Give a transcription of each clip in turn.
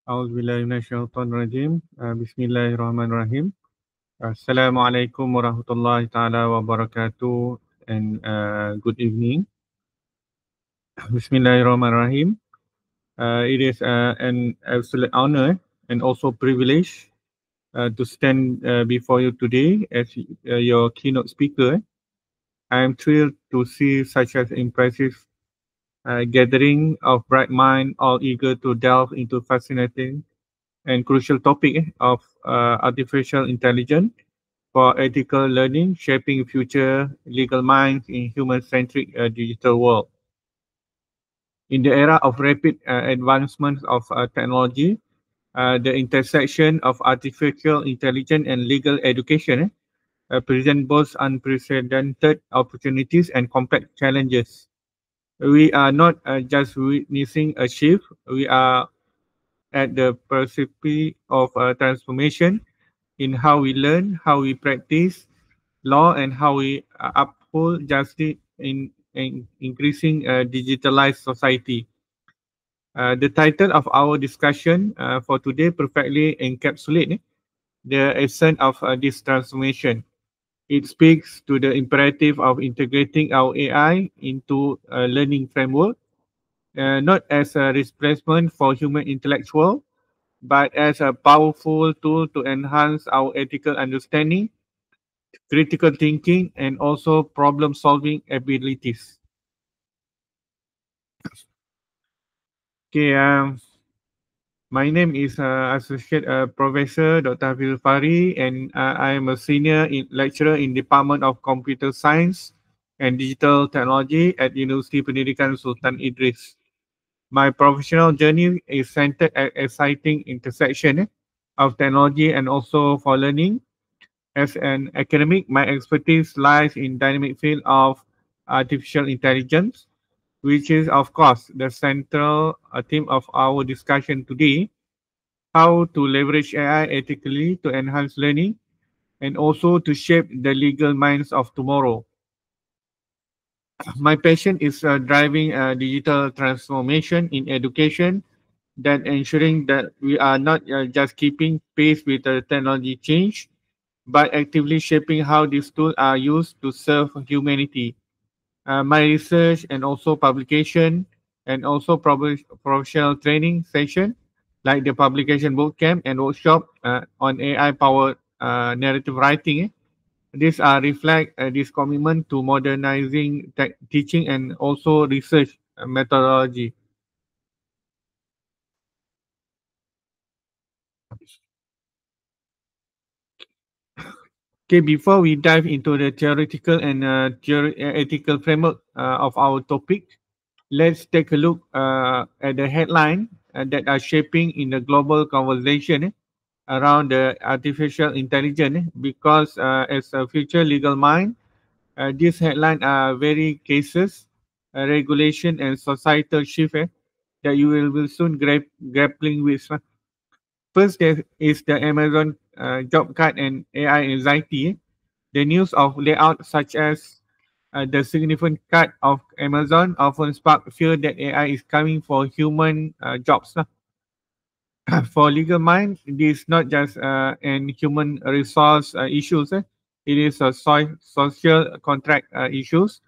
A'udzubillahi minasyaitonirrajim. Bismillahirrahmanirrahim. Assalamualaikum warahmatullahi taala wabarakatuh and good evening. Bismillahirrahmanirrahim. It is an absolute honor and also privilege to stand before you today as your keynote speaker. I am thrilled to see such an impressive gathering of bright minds, all eager to delve into fascinating and crucial topic of artificial intelligence for ethical learning, shaping future legal minds in human-centric digital world. In the era of rapid advancements of technology, the intersection of artificial intelligence and legal education present both unprecedented opportunities and complex challenges. We are not just witnessing a shift, we are at the precipice of a transformation in how we learn, how we practice law, and how we uphold justice in increasing digitalized society. The title of our discussion for today perfectly encapsulates the essence of this transformation. It speaks to the imperative of integrating our AI into a learning framework, not as a replacement for human intellectual, but as a powerful tool to enhance our ethical understanding, critical thinking, and also problem-solving abilities. Okay, my name is Associate Professor Dr. Hafiz Fari, and I am a senior lecturer in Department of Computer Science and Digital Technology at University Pendidikan Sultan Idris. My professional journey is centered at exciting intersection of technology and also for learning. As an academic, my expertise lies in dynamic field of artificial intelligence, which is of course the central theme of our discussion today, how to leverage AI ethically to enhance learning and also to shape the legal minds of tomorrow. My passion is driving digital transformation in education, that ensuring that we are not just keeping pace with the technology change, but actively shaping how these tools are used to serve humanity. My research and also publication and also professional training session like the publication bootcamp and workshop on AI-powered narrative writing. These are reflect this commitment to modernizing teaching and also research methodology. Okay, before we dive into the theoretical and ethical framework of our topic, let's take a look at the headline that are shaping in the global conversation around the artificial intelligence because as a future legal mind, these headlines are very cases, regulation and societal shift that you will soon grappling with. First there is the Amazon job cut and AI anxiety. The news of layout such as the significant cut of Amazon often spark fear that AI is coming for human jobs. For legal mind, it is not just an human resource issues. It is a social contract issues.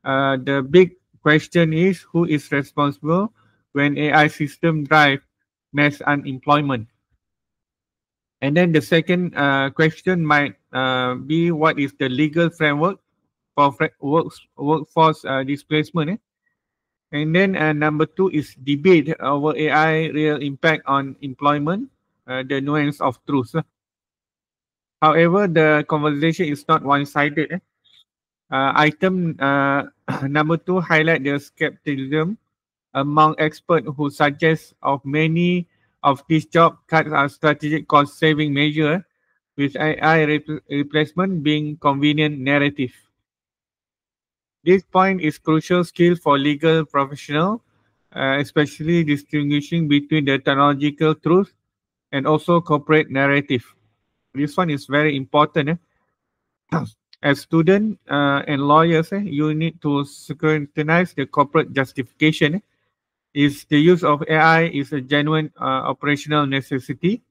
The big question is who is responsible when AI system drive mass unemployment. And then the second question might be what is the legal framework for workforce displacement. And then number two is debate over AI real impact on employment, the nuance of truth. However, the conversation is not one-sided. Item number two highlight the skepticism among experts who suggest of many of these job cuts are strategic cost-saving measure, with AI replacement being convenient narrative. This point is crucial skill for legal professional, especially distinguishing between the technological truth and also corporate narrative. This one is very important. As students and lawyers, you need to scrutinize the corporate justification Is the use of AI is a genuine operational necessity,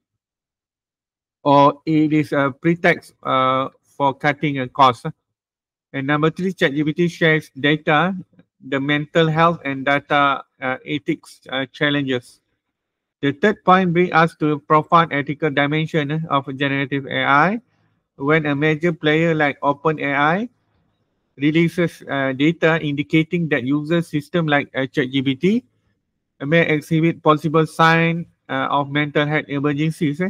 or it is a pretext for cutting a cost? And number three, ChatGPT shares data, the mental health and data ethics challenges. The third point brings us to a profound ethical dimension of generative AI. When a major player like OpenAI releases data indicating that user system like ChatGPT may exhibit possible sign of mental health emergencies,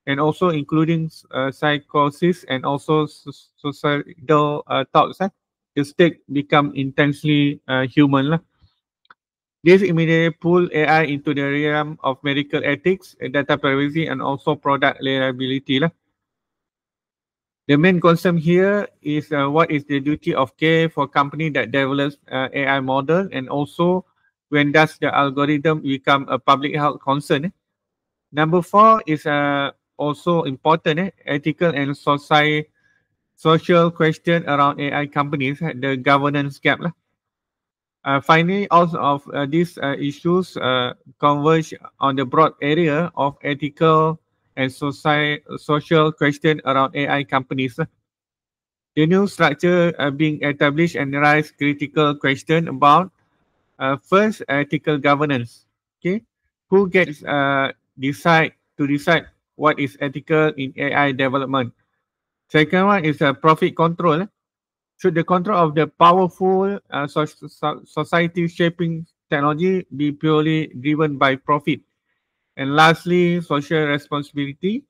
and also including psychosis and also suicidal thoughts, the stake become intensely human lah. This immediately pull AI into the realm of medical ethics, data privacy, and also product reliability lah. The main concern here is what is the duty of care for company that develops AI model, and also when does the algorithm become a public health concern. Number four is also important, ethical and social question around AI companies, the governance gap lah. Finally, all of these issues converge on the broad area of ethical and social question around AI companies. The new structure being established and raise critical question about first, ethical governance. Okay, who gets decide what is ethical in AI development? Second one is profit control. Should the control of the powerful society shaping technology be purely driven by profit? And lastly, social responsibility.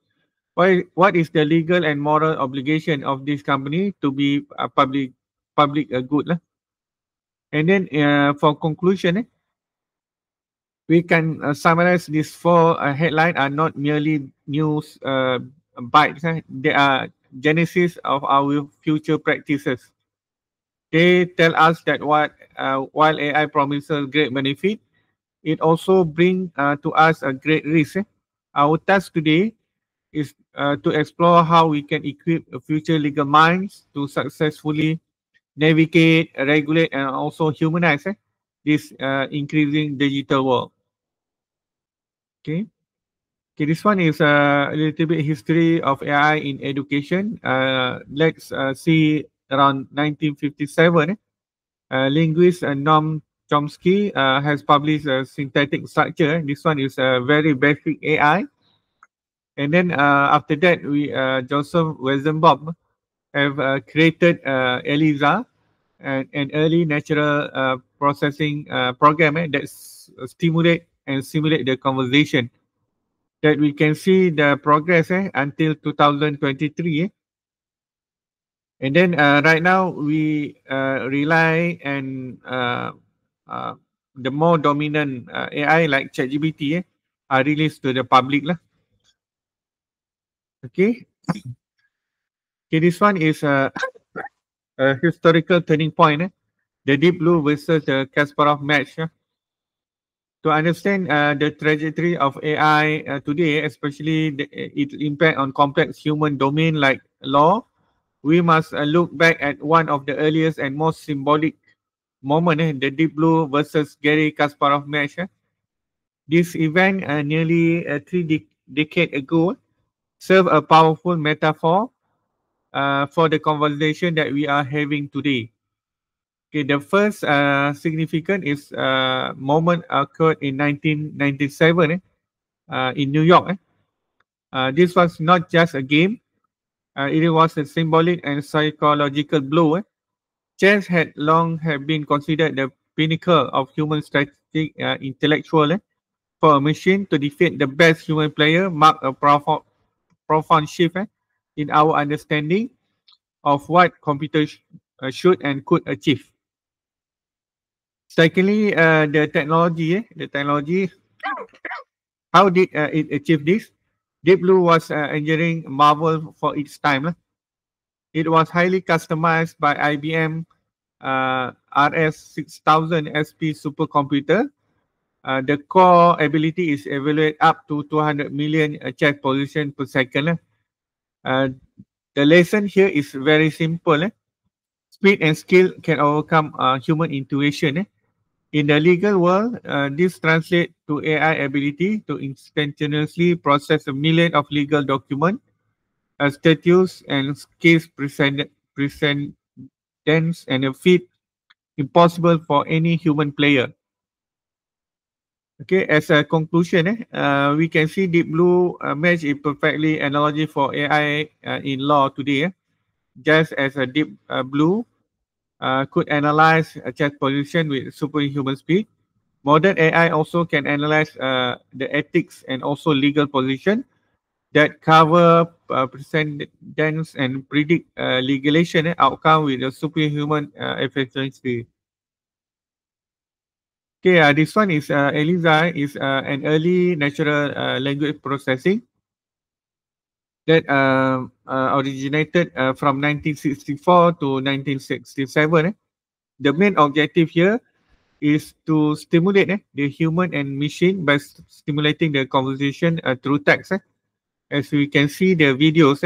What is the legal and moral obligation of this company to be a public good lah? And then for conclusion, we can summarize these four headlines are not merely news bites. They are genesis of our future practices. They tell us that while AI promises great benefit, it also brings to us a great risk. Our task today is to explore how we can equip future legal minds to successfully navigate, regulate, and also humanize this increasing digital world. Okay. Okay, this one is a little bit history of AI in education. Let's see around 1957. Linguist Noam Chomsky has published a synthetic structure. This one is a very basic AI. And then after that, we Joseph Weizenbaum have created ELIZA, an early natural processing program that stimulate and simulate the conversation. That we can see the progress until 2023. And then right now we rely and the more dominant AI like ChatGPT are released to the public lah. Okay. Okay, this one is a historical turning point. The Deep Blue versus the Kasparov match. To understand the trajectory of AI today, especially its impact on complex human domain like law, we must look back at one of the earliest and most symbolic moment, the Deep Blue versus Garry Kasparov match. This event nearly 3 decades ago served a powerful metaphor for the conversation that we are having today. Okay, the first significant is moment occurred in 1997 in New York. This was not just a game; it was a symbolic and psychological blow. Chess had long been considered the pinnacle of human strategic intellectual. For a machine to defeat the best human player marked a profound shift in our understanding of what computers should and could achieve. Secondly, the technology, how did it achieve this? Deep Blue was engineering marvel for its time. It was highly customized by IBM RS6000 SP supercomputer. The core ability is evaluate up to 200 million chess position per second. The lesson here is very simple. Speed and skill can overcome human intuition. In the legal world, this translates to AI ability to instantaneously process a million of legal documents, statutes, and case precedents, and a feat impossible for any human player. Okay, as a conclusion, we can see Deep Blue match is perfectly analogy for AI in law today. Just as a Deep Blue could analyze a chat position with superhuman speed, modern AI also can analyze the ethics and also legal position that cover precedents and predict legislation outcome with a superhuman efficiency. Okay, this one is ELIZA is an early natural language processing that originated from 1964 to 1967. The main objective here is to stimulate the human and machine by stimulating the conversation through text. As we can see the videos.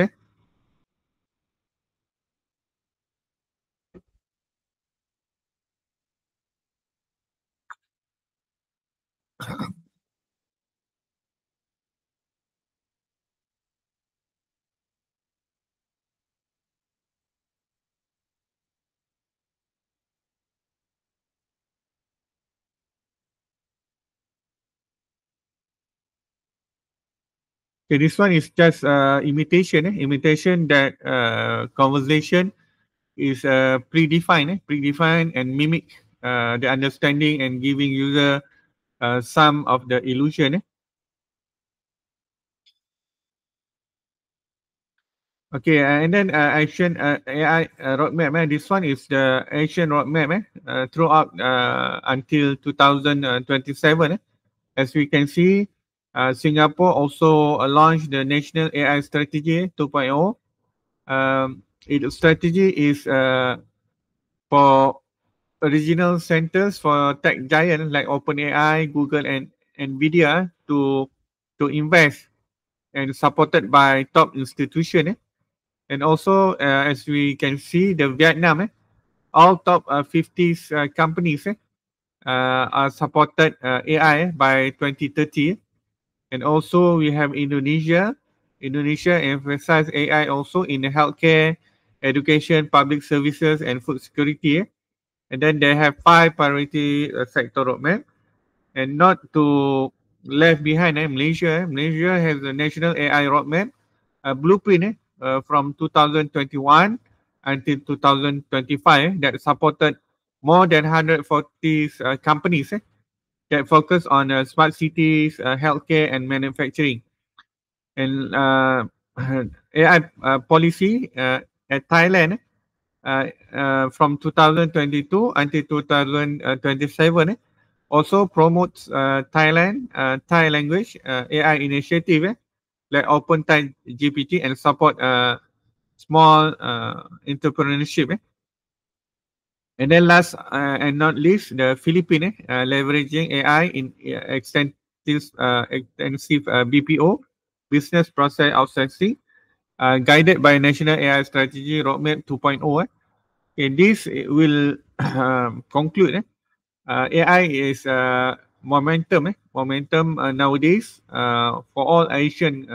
Okay, this one is just imitation. Imitation that conversation is predefined and mimic the understanding and giving user some of the illusion. Okay, and then action AI roadmap. This one is the action roadmap throughout until 2027. As we can see, Singapore also launched the National AI Strategy 2.0. Its strategy is for original centers for tech giants like OpenAI, Google, and Nvidia to invest and supported by top institutions. And also, as we can see, the Vietnam, all top 50 companies are supported AI by 2030. And also, we have Indonesia. Indonesia emphasizes AI also in the healthcare, education, public services, and food security. And then they have 5 priority sector roadmap. And not to left behind, Malaysia. Malaysia has a national AI roadmap, a blueprint from 2021 until 2025 that supported more than 140 companies that focus on smart cities, healthcare, and manufacturing. And AI policy at Thailand from 2022 until 2027 also promotes Thailand Thai language AI initiative like Open Thai GPT and support small entrepreneurship. And then last and not least, the Philippines leveraging AI in extensive BPO, business process outsourcing, guided by National AI Strategy Roadmap 2.0. Okay, this will conclude. AI is momentum nowadays for all Asian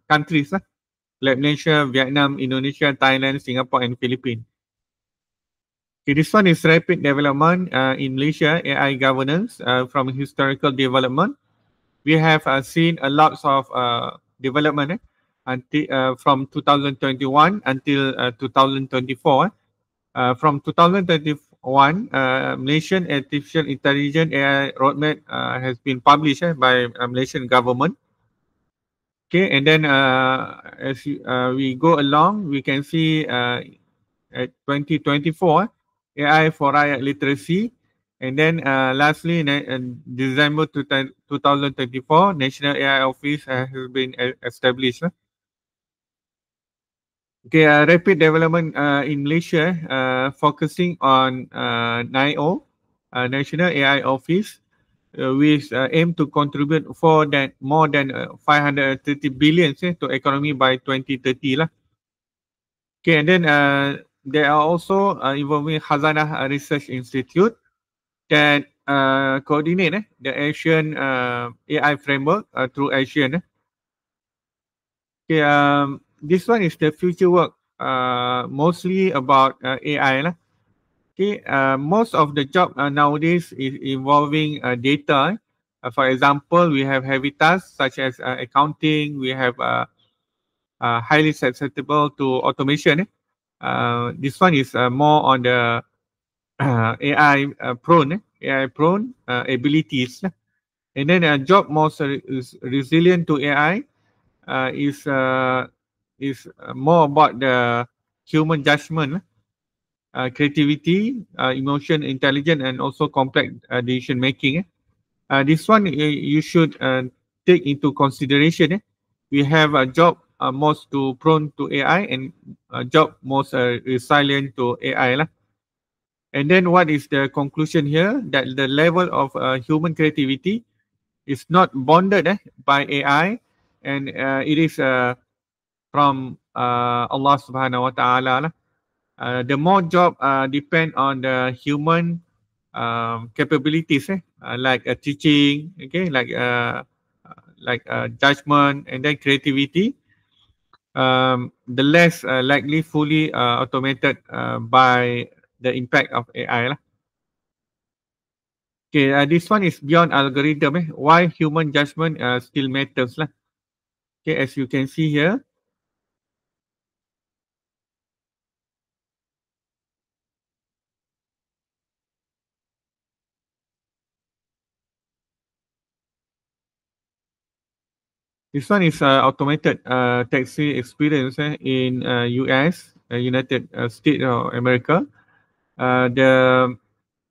countries like Malaysia, Vietnam, Indonesia, Thailand, Singapore, and Philippines. Okay, this one is rapid development in Malaysia, AI governance from historical development. We have seen a lot of development until, from 2021 until 2024. From 2021, Malaysian Artificial Intelligence AI Roadmap has been published by Malaysian government. Okay, and then as we go along, we can see at 2024, AI for Rakyat Literacy. And then lastly, in December 2024, National AI Office has been established. Okay, rapid development in Malaysia, focusing on NIO, National AI Office, which aim to contribute more than 530 billion to economy by 2030 lah. Okay, and then there are also involving Khazanah Research Institute that coordinate the Asian AI framework through ASEAN. Okay, this one is the future work, mostly about AI lah. Okay, most of the job nowadays is involving data. For example, we have heavy tasks such as accounting. We have highly susceptible to automation. This one is more on the AI prone abilities. And then a job most is resilient to AI is more about the human judgment, creativity, emotion, intelligence, and also complex decision making. This one you should take into consideration. We have a job most to prone to AI and a job most resilient to AI lah. And then what is the conclusion here? That the level of human creativity is not bounded by AI, and it is from Allah Subhanahu Wa Taala lah. The more job depend on the human capabilities, like teaching, okay, like judgment and then creativity. The less likely fully automated by the impact of AI lah. Okay, this one is beyond algorithm. Why human judgment still matters lah. Okay, as you can see here. This one is automated taxi experience in US, United States of America. The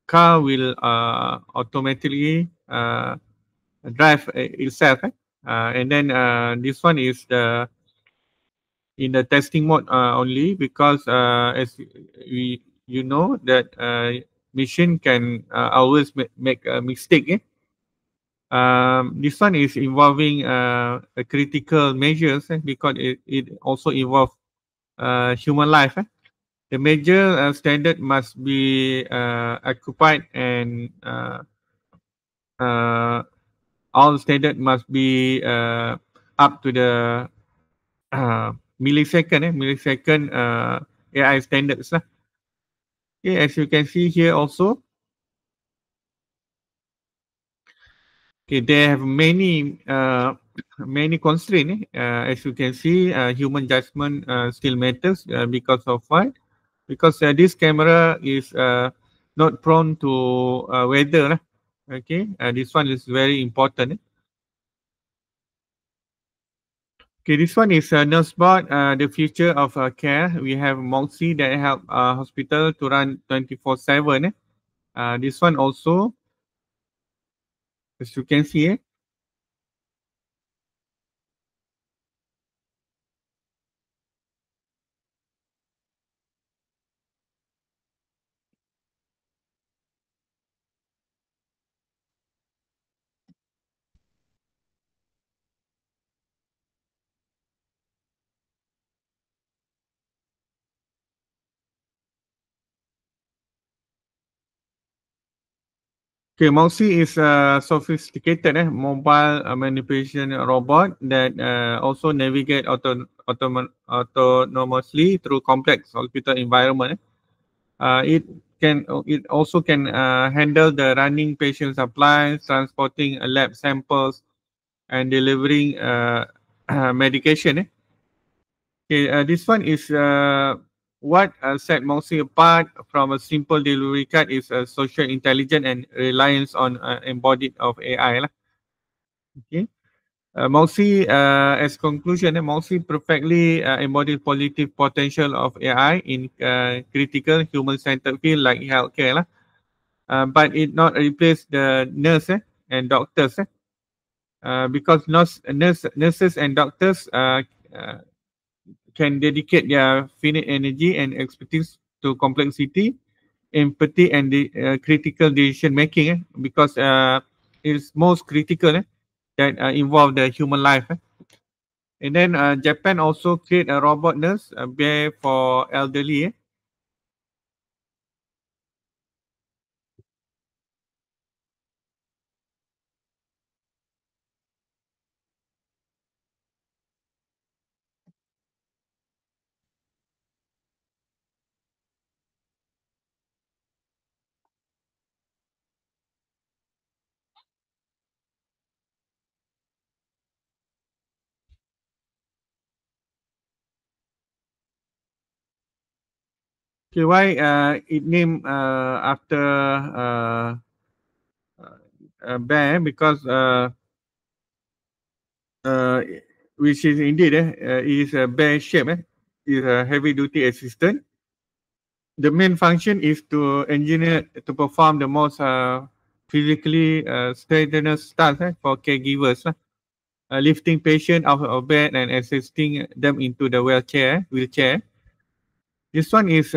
car will automatically drive itself. And then this one is the in the testing mode only, because as you know that machine can always make a mistake. This one is involving a critical measures because it also involve human life. The major standard must be occupied, and all standard must be up to the millisecond AI standards lah. Okay, as you can see here also. Okay, they have many constraints. As you can see, human judgment still matters because of what? Because this camera is not prone to weather. Okay, this one is very important. Okay, this one is NurseBot, the future of care. We have Moxie that help hospital to run 24/7. This one also, as you can see. Okay, Moxie is a sophisticated mobile manipulation robot that also navigate autonomously through complex hospital environment. It also can handle the running patient supplies, transporting lab samples, and delivering medication. Okay, this one is what set Moxie apart from a simple delivery card is social intelligence and reliance on embodied of AI lah. Okay. Moxie, as conclusion, Moxie perfectly embodies positive potential of AI in critical human-centered field like healthcare lah. But it not replace the nurse and doctors because nurses and doctors can dedicate their finite energy and expertise to complexity, empathy, and the critical decision making because it's most critical that involve the human life. And then Japan also create a robot nurse bear for elderly. Okay, why it named after bear? Because uh, which is indeed is a bear shape. Is a heavy duty assistant. The main function is to engineer to perform the most physically strenuous tasks for caregivers, lifting patient out of bed and assisting them into the wheelchair. This one is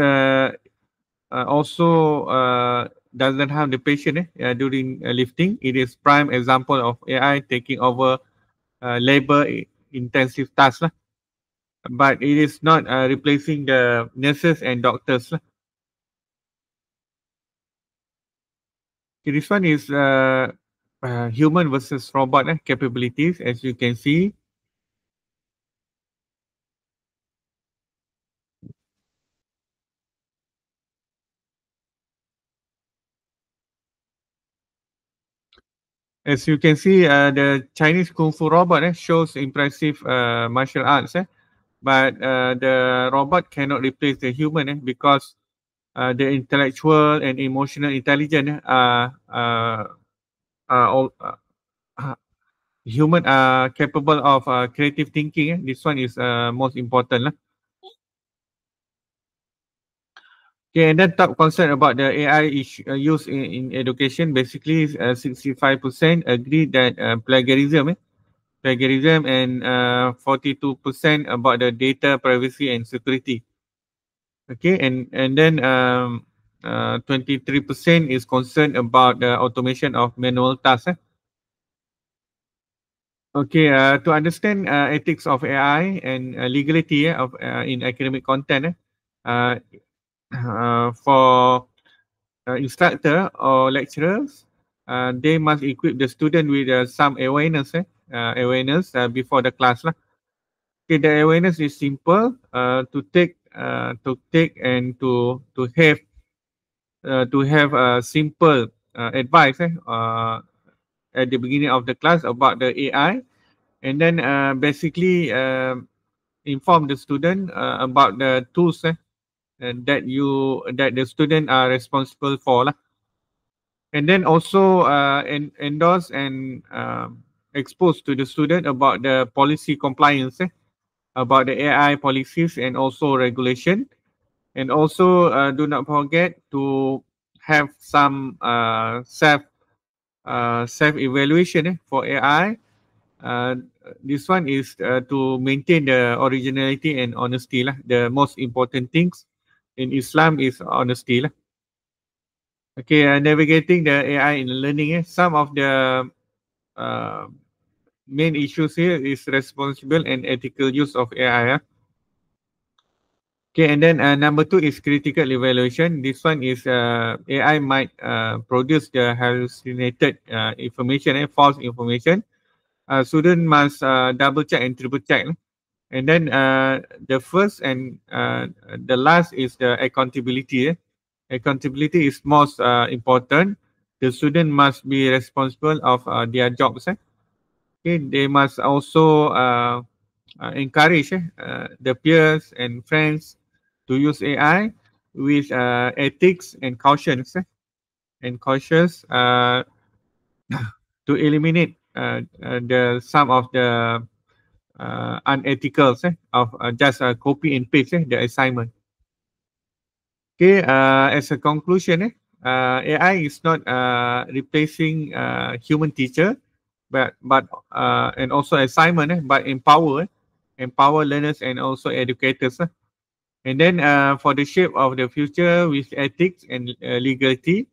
also doesn't harm the patient during lifting. It is prime example of AI taking over labor intensive tasks, but it is not replacing the nurses and doctors. Okay, this one is human versus robot capabilities. As you can see, the Chinese Kung Fu robot shows impressive martial arts, but the robot cannot replace the human because the intellectual and emotional intelligence are all human are capable of creative thinking. This one is most important. Okay, and then top concern about the AI use in education, basically 65% agree that plagiarism and 42% about the data privacy and security. Okay, and then 23% is concerned about the automation of manual tasks. Okay, to understand ethics of AI and legality of in academic content, uh, for instructor or lecturers, they must equip the student with some awareness before the class lah. Okay, the awareness is simple to take and to have a simple advice at the beginning of the class about the AI, and then basically inform the student about the tools and that the student are responsible for lah. And then also endorse and expose to the student about the policy compliance about the AI policies and also regulation. And also do not forget to have some self evaluation for AI. Uh, this one is to maintain the originality and honesty lah. The most important things in Islam is honesty lah. Okay, navigating the AI in learning. Some of the uh, main issues here is responsible and ethical use of AI. Okay, and then number two is critical evaluation. This one is AI might produce the hallucinated information and false information. Student must double check and triple check. And then the first and the last is the accountability. Accountability is most important. The student must be responsible of their jobs. Okay, they must also encourage the peers and friends to use AI with ethics and cautions and cautious to eliminate the some of the unethical of just copy and paste the assignment. Okay, as a conclusion, AI is not replacing human teacher, but and also assignment, but empower learners and also educators. And then for the shape of the future with ethics and legality,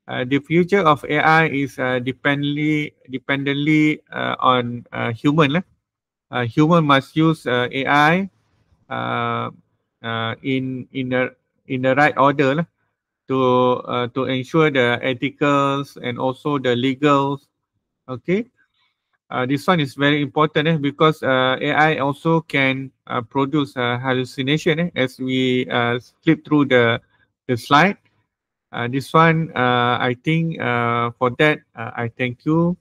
the future of AI is dependently on human. Human must use AI uh, in the right order lah, to ensure the ethicals and also the legals. Okay, this one is very important because AI also can produce hallucination as we flip through the slide. This one, I think for that, I thank you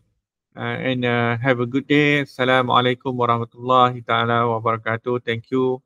and have a good day. Assalamualaikum warahmatullahi taala wabarakatuh. Thank you.